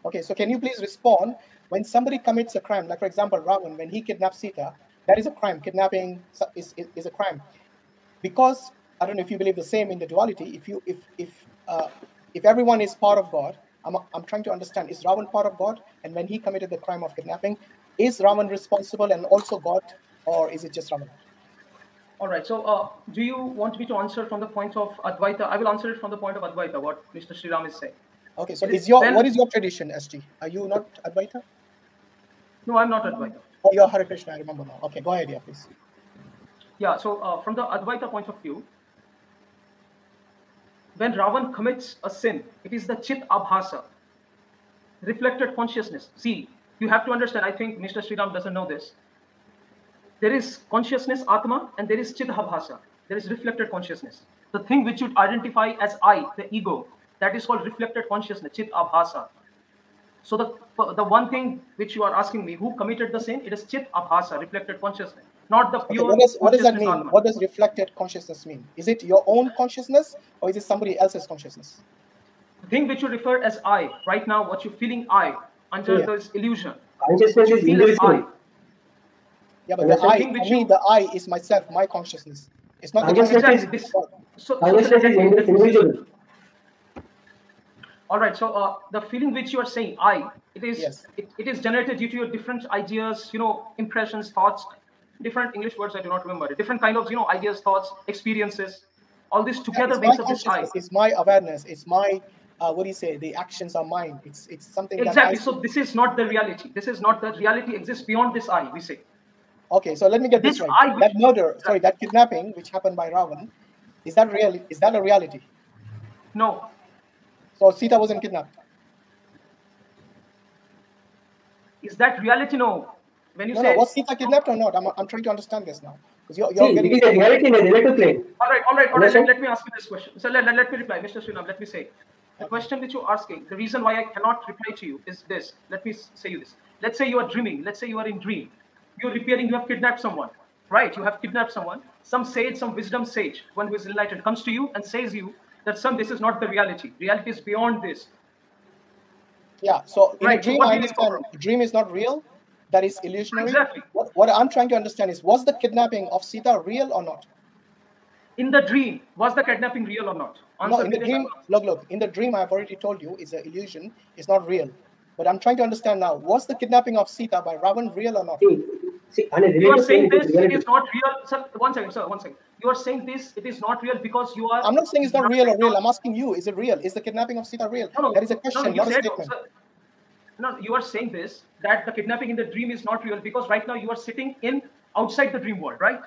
Okay, so can you please respond when somebody commits a crime, like for example, Ravan, when he kidnaps Sita, that is a crime. Kidnapping is a crime. Because I don't know if you believe the same in the duality. If everyone is part of God, I'm trying to understand, is Ravan part of God? And when he committed the crime of kidnapping, is Ravan responsible and also God, or is it just Ravan? All right. So, do you want me to answer from the point of Advaita? I will answer it from the point of Advaita, what Mr. Sriram is saying. Okay. So, what is your tradition, SG? Are you not Advaita? No, I'm not Advaita. Oh, you're Hare Krishna. I remember now. Okay, go ahead, yeah, please. Yeah. So, from the Advaita point of view, when Ravan commits a sin, it is the Chit Abhasa, reflected consciousness. See, you have to understand. I think Mr. Sriram doesn't know this. There is consciousness, Atma, and there is Chidabhasa. There is reflected consciousness. The thing which you identify as I, the ego, that is called reflected consciousness, Chidabhasa. So the one thing which you are asking me, who committed the sin? It is Chidabhasa, reflected consciousness, not the pure. Okay, what does that mean? Atma. What does reflected consciousness mean? Is it your own consciousness or is it somebody else's consciousness? The thing which you refer as I, right now, what you're feeling I, under this illusion. Consciousness is invisible. Yeah, but the I, for me, the I is myself, my consciousness. It's not the consciousness. Consciousness is invisible. All right. So the feeling which you are saying, I, it is generated due to your different ideas, impressions, thoughts, different English words I do not remember. Different kind of ideas, thoughts, experiences. All this together makes up this I. It's my awareness. It's my what do you say? The actions are mine. It's something exactly. So this is not the reality. This is not the reality. Exists beyond this I. We say. Okay, so let me get this right. That murder, sorry, that kidnapping which happened by Ravan, is that real? Is that a reality? No. So Sita wasn't kidnapped. Is that reality? No. When you say no, was Sita kidnapped or not? I'm trying to understand this now because you're getting it is a reality in a relative plane. All right. Let me ask you this question. So let me reply, Mr. Srinam. Let me say the question which you're asking. The reason why I cannot reply to you is this. Let me say you this. Let's say you are dreaming. Let's say you are in dream. You're appearing, you have kidnapped someone, right? You have kidnapped someone. Some sage, some wisdom sage, one who is enlightened, comes to you and says you that this is not the reality. Reality is beyond this. Yeah, so in a dream, I understand dream is not real. That is illusionary. Exactly. What I'm trying to understand is, was the kidnapping of Sita real or not? In the dream, was the kidnapping real or not? No, in the dream, look, in the dream, I've already told you, it's an illusion. It's not real. But I'm trying to understand now, was the kidnapping of Sita by Ravan real or not? You are saying this, it is not real. Sir, one second. You are saying this, it is not real because you are... I'm not saying it's not real or real. I'm asking you, is it real? Is the kidnapping of Sita real? No, that is a question, not a statement. No, you are saying this, that the kidnapping in the dream is not real because right now you are sitting outside the dream world, right?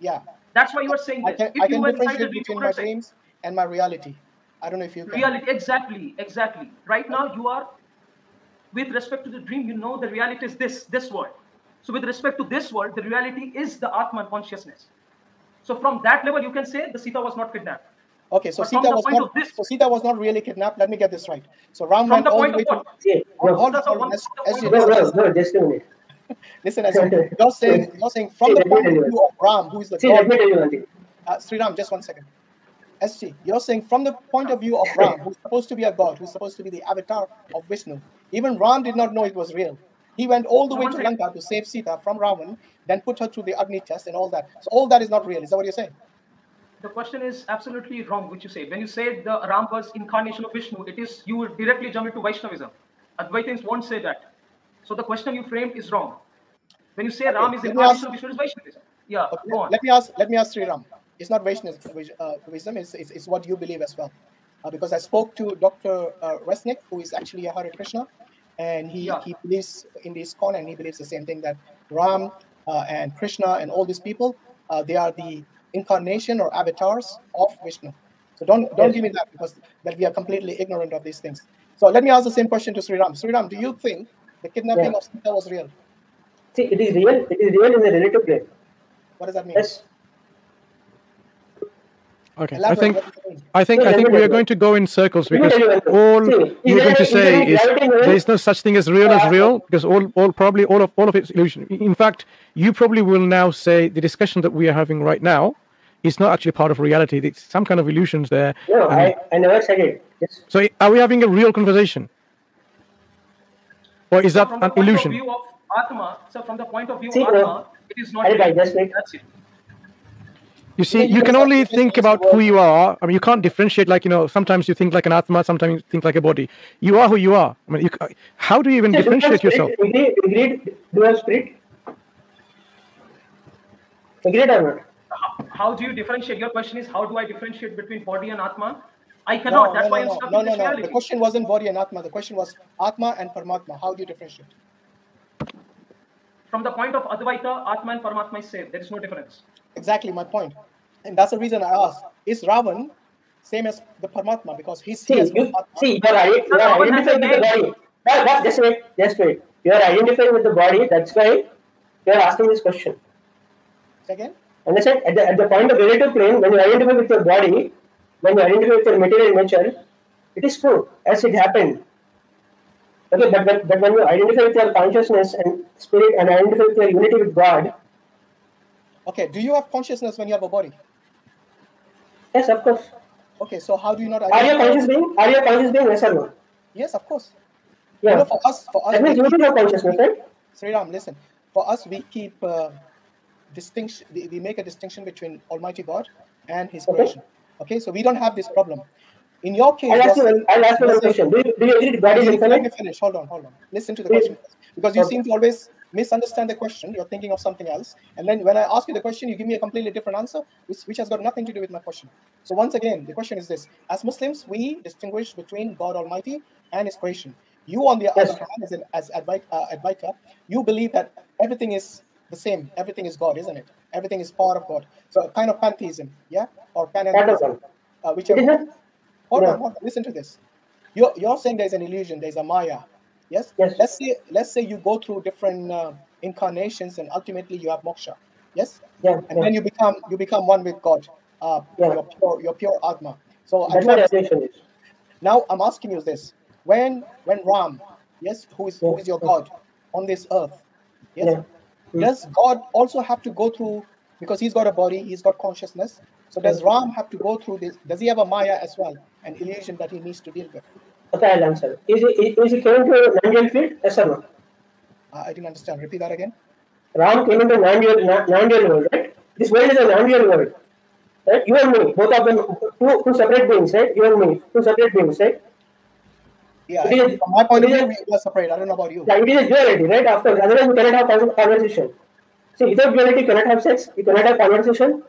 Yeah. That's why you are saying this. I can differentiate between my dreams and my reality. I don't know if you can. Reality, exactly. Right now you are... With respect to the dream, the reality is this world. So with respect to this world, the reality is the Atman consciousness. So from that level, you can say the Sita was not kidnapped. Okay, so Sita was not really kidnapped. Let me get this right. So Ram went all the way to... No, just a minute. Listen, you're saying from the point of view of Ram, who is the God... Sri Ram, just 1 second. SG, you're saying from the point of view of Ram, who's supposed to be a god, who's supposed to be the avatar of Vishnu, even Ram did not know it was real. He went all the way to Lanka to save Sita from Ravan, then put her through the Agni test and all that. So all that is not real. Is that what you're saying? The question is absolutely wrong, which you say. When you say the Ram was incarnation of Vishnu, it is you will directly jump into Vaishnavism. Advaitins won't say that. So the question you framed is wrong. When you say Ram is incarnation of Vishnu, it is Vaishnavism. Yeah, okay, go on. Let me ask Sri Ram. It's not Vaishnavism, it's what you believe as well. Because I spoke to Dr. Resnick, who is actually a Hare Krishna, and he believes in the ISKCON, and he believes the same thing, that Ram and Krishna and all these people, they are the incarnation or avatars of Vishnu. So don't give me that, because that we are completely ignorant of these things. So let me ask the same question to Sri Ram. Sri Ram, do you think the kidnapping of Sita was real? See, it is real. It is real in the relative plane. What does that mean? Yes. Okay, I think we are going to go in circles, because all you're going to say is there is no such thing as real, because probably all of it's illusion. In fact, you probably will now say the discussion that we are having right now is not actually part of reality. It's some kind of illusions there. No, I never said it. Yes. So are we having a real conversation? Or is that From an the point illusion? of view of Atma, so from the point of view See, of Atma, it is not Hare Bhai, real. just wait. That's it. You see, you can only think about who you are. I mean, you can't differentiate, like, sometimes you think like an Atma, sometimes you think like a body. You are who you are. I mean, how do you even differentiate yourself? Agreed? Do you have spirit? Agreed or not? How do you differentiate? Your question is, how do I differentiate between body and Atma? I cannot. That's why I'm stuck in this reality. The question wasn't body and Atma. The question was Atma and Paramatma. How do you differentiate? From the point of Advaita, Atma and Paramatma is same. There is no difference. Exactly my point. And that's the reason I asked, is Ravan same as the Paramatma? Because he's See, you are identifying with the body. But just wait. You are identifying with the body. That's why you are asking this question. Second? Understand? At the point of relative plane, when you identify with your body, when you identify with your material nature, it is true, as it happened. Okay, but when you identify with your consciousness and spirit and identify with your unity with God. Okay, do you have consciousness when you have a body? Yes, of course. Okay, so how do you not Are you a conscious being? Are you a conscious being? Yes or no? Yes, of course. Yeah. For us, that means you do have consciousness, right? Sriram, listen. For us, we keep distinction. We make a distinction between Almighty God and His creation. Okay, so we don't have this problem. In your case, I'll ask you one question. Do you agree that God is infinite? Let me finish. Hold on. Listen to the question, because you seem to always misunderstand the question. You're thinking of something else, and then when I ask you the question, you give me a completely different answer, which has got nothing to do with my question. So once again, the question is this: as Muslims, we distinguish between God Almighty and His creation. You, on the other hand, as Advaita, you believe that everything is the same. Everything is God, isn't it? Everything is part of God. So a kind of pantheism, yeah, or panentheism, whichever. Hold on. Listen to this. You're saying there's an illusion. There's a Maya. Yes. Let's say you go through different incarnations, and ultimately you have moksha. Yes. Yeah. And then you become one with God. Your pure Atma. So that's what definition is. Now I'm asking you this: when Ram, yes, who is your God on this earth, yes, does God also have to go through, because he's got a body, he's got consciousness? So does Ram have to go through this? Does he have a Maya as well, an illusion that he needs to deal with? Okay, I'll answer. Is he came to non-dual field? Yes or no? I didn't understand. Repeat that again. Ram came into non-dual world, right? This world is a non-dual world, right? You and me, both of them, two separate beings, right? You and me, two separate beings, right? Yeah, from my point of view, we are separate. I don't know about you. Yeah, it is a duality, right? Of course, otherwise you cannot have conversation. See, without duality, you cannot have sex, you cannot have conversation,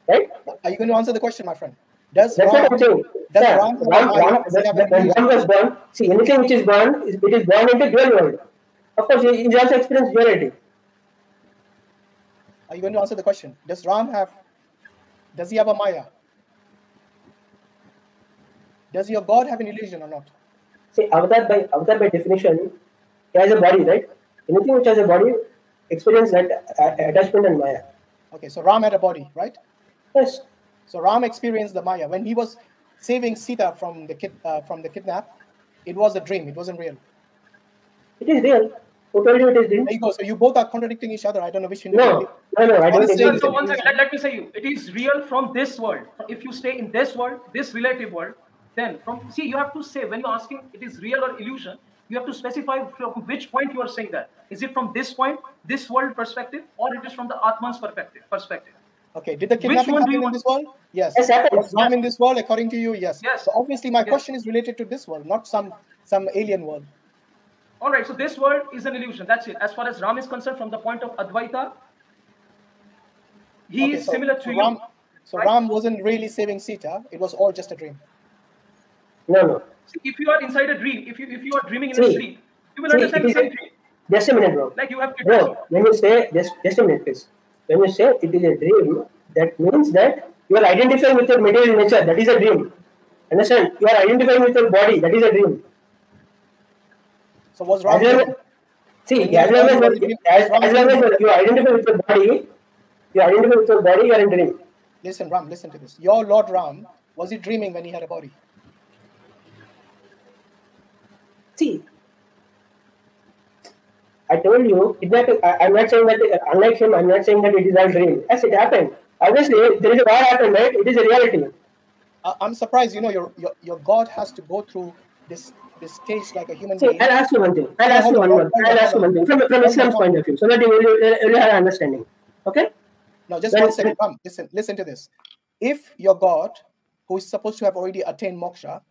right? Are you going to answer the question, my friend? That's what I'm saying. Ram when Ram was born, see, anything which is born, it is born into dual world. Of course, he also experienced duality. Are you going to answer the question? Does he have a Maya? Does your God have an illusion or not? See, avatar by definition, he has a body, right? Anything which has a body experience that attachment and Maya. Okay, so Ram had a body, right? Yes. So Ram experienced the Maya when he was saving Sita from the kidnap. It was a dream. It wasn't real. It is real. Who told you it is real? There you go. So you both are contradicting each other. I don't know which. No, I don't think so. One second. Let me say you. It is real from this world. If you stay in this world, this relative world, then you have to say, when you're asking it is real or illusion, you have to specify from which point you are saying that. Is it from this point, this world perspective, or it is from the Atman's perspective? Okay, did the kidnapping happen in this world? Yes. Was Ram in this world, according to you? Yes. So obviously my question is related to this world, not some alien world. All right, so this world is an illusion. That's it. As far as Ram is concerned, from the point of Advaita, he is similar to you. So right? Ram wasn't really saving Sita. It was all just a dream. No. See, if you are inside a dream, if you are dreaming in a sleep, you will understand the same dream. Just a minute, bro. Like you have to bro, when you say, just a minute, please. When you say it is a dream, that means that you are identifying with your material nature. That is a dream. Understand? You are identifying with your body. That is a dream. So what's wrong? As long as you identify with your body, you are in dream. Listen, Ram, listen to this. Your Lord Ram, was he dreaming when he had a body? See, I told you, I'm not saying that, unlike him, I'm not saying that it is all dream. Yes, it happened. Obviously, there is a God happened, right? It is a reality. I'm surprised, your God has to go through this stage like a human being. I'll ask you one thing. I'll ask you one thing from Islam's point of view, so that you will have an understanding. Okay? Now, just one second. Listen to this. If your God, who is supposed to have already attained moksha,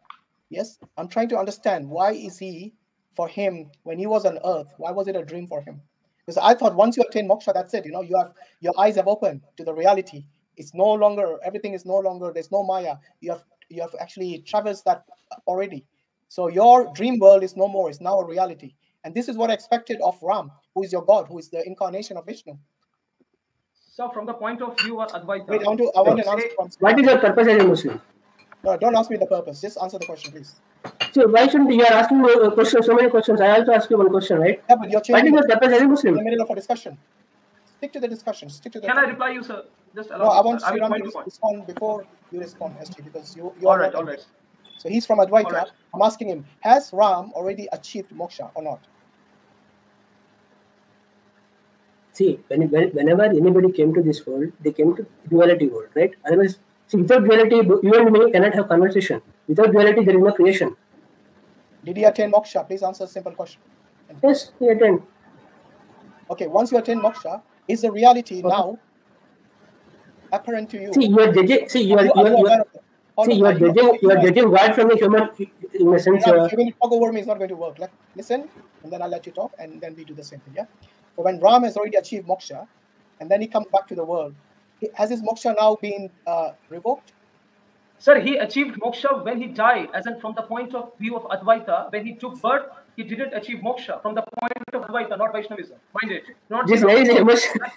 yes, I'm trying to understand why is he, for him, when he was on earth, why was it a dream for him? Because I thought once you attain moksha, that's it. Your eyes have opened to the reality. It's no longer, everything is no longer, there's no maya. You have actually traversed that already. So your dream world is no more, it's now a reality. And this is what I expected of Ram, who is your God, who is the incarnation of Vishnu. So from the point of view of Advaita... Wait, I want an answer from... What is your purpose as a Muslim? No, don't ask me the purpose. Just answer the question, please. So why shouldn't you are asking me a question, so many questions? I also ask you one question, right? Yeah, but you're changing... What is your purpose as a Muslim? In the middle of a discussion. Stick to the discussion. Can I reply you, sir? Just allow no, I want Sriram to respond before you respond, SG, because you all right. So he's from Advaita. Right. I'm asking him, has Ram already achieved moksha or not? See, whenever anybody came to this world, they came to duality world, right? Otherwise, see, without duality, you and me cannot have conversation. Without duality, there is no creation. Did he attain moksha? Please answer a simple question. Yes, he attained. Okay, once you attain moksha, is the reality now apparent to you? See, you are judging. See, you are judging God from a human, in a sense. Even talk over me is not going to work. Listen, and then I'll let you talk, and then we do the same thing. Yeah. So when Ram has already achieved moksha, and then he comes back to the world, has his moksha now been revoked? Sir, he achieved moksha when he died, as in from the point of view of Advaita. When he took birth, he didn't achieve moksha from the point of Advaita, not Vaishnavism. Mind it. Not this very emotional.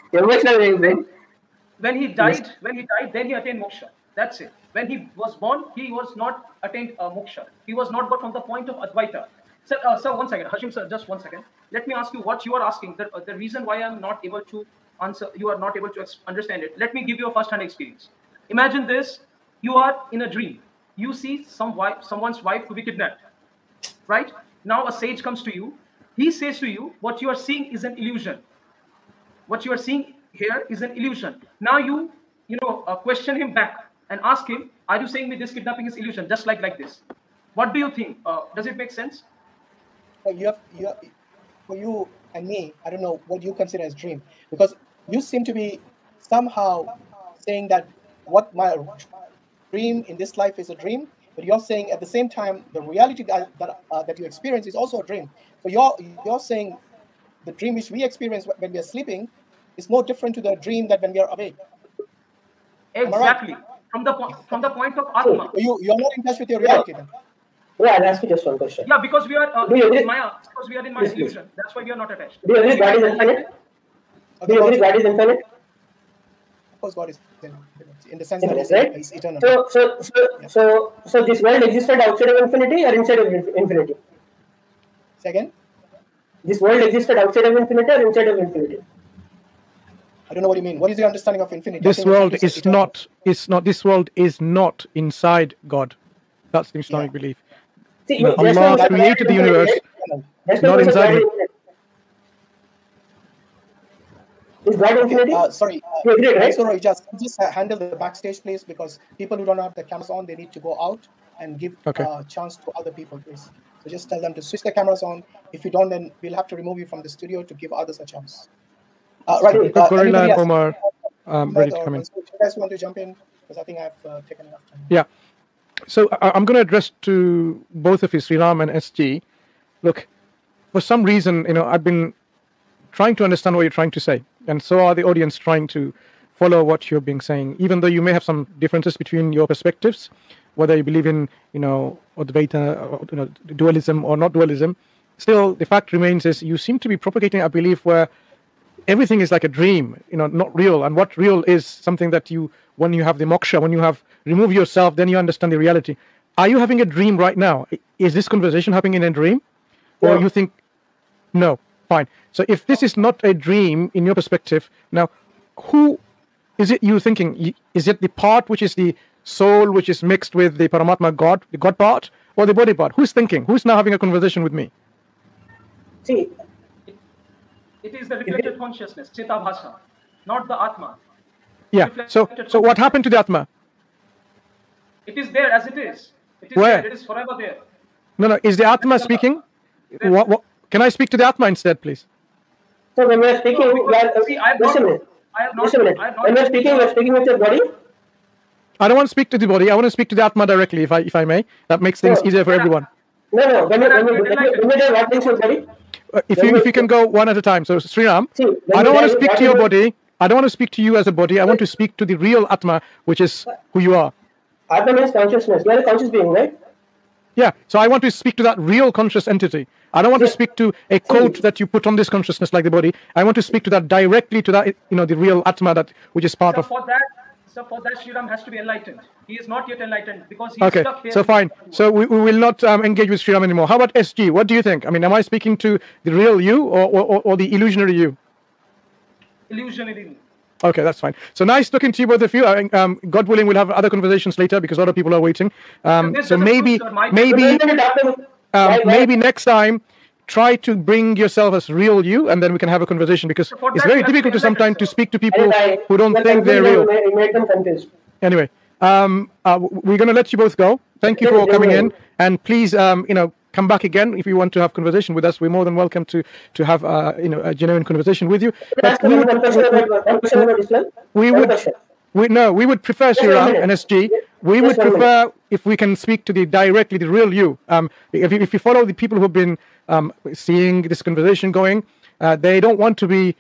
When he died, then he attained moksha. That's it. When he was born, he was not attained moksha. He was not born from the point of Advaita. Sir, one second. Hashim, sir, just 1 second. Let me ask you what you are asking. The reason why I'm not able to answer, you are not able to understand it. Let me give you a first-hand experience. Imagine this. You are in a dream. You see someone's wife to be kidnapped. Right? Now a sage comes to you. He says to you, what you are seeing is an illusion. What you are seeing here is an illusion. Now you question him back and ask him, are you saying me this kidnapping is illusion? Just like this. What do you think? Does it make sense? For you and me, I don't know what you consider as dream, because you seem to be somehow saying that what my dream in this life is a dream, but you're saying at the same time the reality that you experience is also a dream. So you're saying the dream which we experience when we are sleeping is no different to the dream that when we are awake. Exactly. Right? From the point of Atma. So you're not in touch with your reality then. Yeah, I'll ask you just one question. Yeah, because we are in Maya. Because we are in Maya illusion. That's why we are not attached. Do you agree God is infinite? Do you agree God is infinite? Of course, God is in the sense that He's eternal. So this world existed outside of infinity or inside of infinity? Second? This world existed outside of infinity or inside of infinity? I don't know what you mean. What is your understanding of infinity? This world is not. This world is not inside God. That's the Islamic belief. See, Allah created the universe, not inside Him. Is God infinity? Sorry. You agree, right? Sorry, just handle the backstage, please, because people who don't have the cameras on, they need to go out and give a chance to other people, please. So just tell them to switch the cameras on. If you don't, then we'll have to remove you from the studio to give others a chance. Right. Gorilla and Omar, ready to come in. You guys want to jump in? Because I think I've taken enough time. Yeah. So I'm going to address to both of you, Sriram and SG. Look, for some reason, I've been trying to understand what you're trying to say, and so are the audience trying to follow what you're being saying. Even though you may have some differences between your perspectives, whether you believe in, Advaita, dualism or not dualism, still the fact remains is you seem to be propagating a belief where everything is like a dream, not real. And what real is something that when you have the moksha, when you have removed yourself, then you understand the reality. Are you having a dream right now? Is this conversation happening in a dream? Or you think, no, fine. So if this is not a dream in your perspective, now, who is it you thinking? Is it the part which is the soul, which is mixed with the Paramatma God, the God part, or the body part? Who's thinking? Who's now having a conversation with me? See, it is the reflected consciousness, Chita Bhasha, not the Atma. Yeah. So what happened to the Atma? It is there as it is. It is Where? There. It is forever there. No. Is the Atma speaking? What, can I speak to the Atma instead, please? So when we are speaking, just a minute. When we are speaking with your body. I don't want to speak to the body. I want to speak to the Atma directly, if I may. That makes things easier for everyone. No. When we do what things with body. If you can go one at a time. So Sriram, I don't want to speak to your body. I don't want to speak to you as a body. I want to speak to the real Atma, which is who you are. Atma means consciousness. You are a conscious being, right? Yeah. So I want to speak to that real conscious entity. I don't want to speak to a coat that you put on this consciousness like the body. I want to speak to that directly, to that, the real Atma which is part of. For that, Sriram has to be enlightened. He is not yet enlightened because he is stuck here. So fine. So we will not engage with Sriram anymore. How about SG? What do you think? I mean, am I speaking to the real you or the illusionary you? Illusionary. Okay, that's fine. So nice talking to you, both of you. God willing, we'll have other conversations later because a lot of people are waiting. So maybe next time, try to bring yourself as real you, and then we can have a conversation, because it's very difficult to sometimes to speak to people who don't think they're real. Anyway, we're going to let you both go. Thank you for coming in, and please, come back again if you want to have conversation with us. We're more than welcome to have a genuine conversation with you. But we would prefer Sriram and SG. We would prefer if we can speak to directly the real you. If you follow the people who've been seeing this conversation going, they don't want to be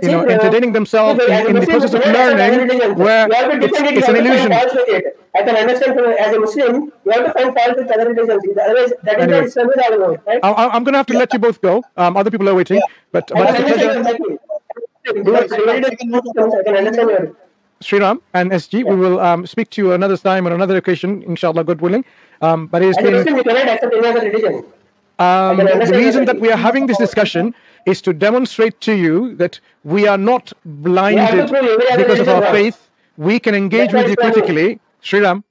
entertaining themselves in the process of learning where it's an illusion. I can understand as a Muslim, you have to find fault with other religions. Otherwise, that anyway, is the right? I'm going to have to let you both go. Other people are waiting. But it's a pleasure. Sriram and SG, we will speak to you another time on another occasion, inshallah, God willing. But it's been... You cannot accept any other religion. The reason that we are having this discussion is to demonstrate to you that we are not blinded because of our faith. We can engage with you critically. Sriram,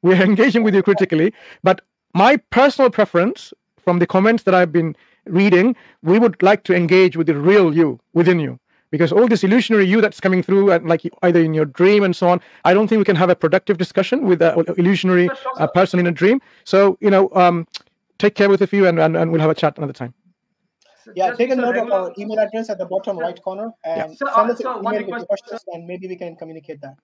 we are engaging with you critically. But my personal preference, from the comments that I've been reading, we would like to engage with the real you within you. Because all this illusionary you that's coming through, and like either in your dream and so on, I don't think we can have a productive discussion with an illusionary person in a dream. So, take care with a few, and we'll have a chat another time. Yeah, take a note of our email address at the bottom right corner, and send us an email with questions, and maybe we can communicate that.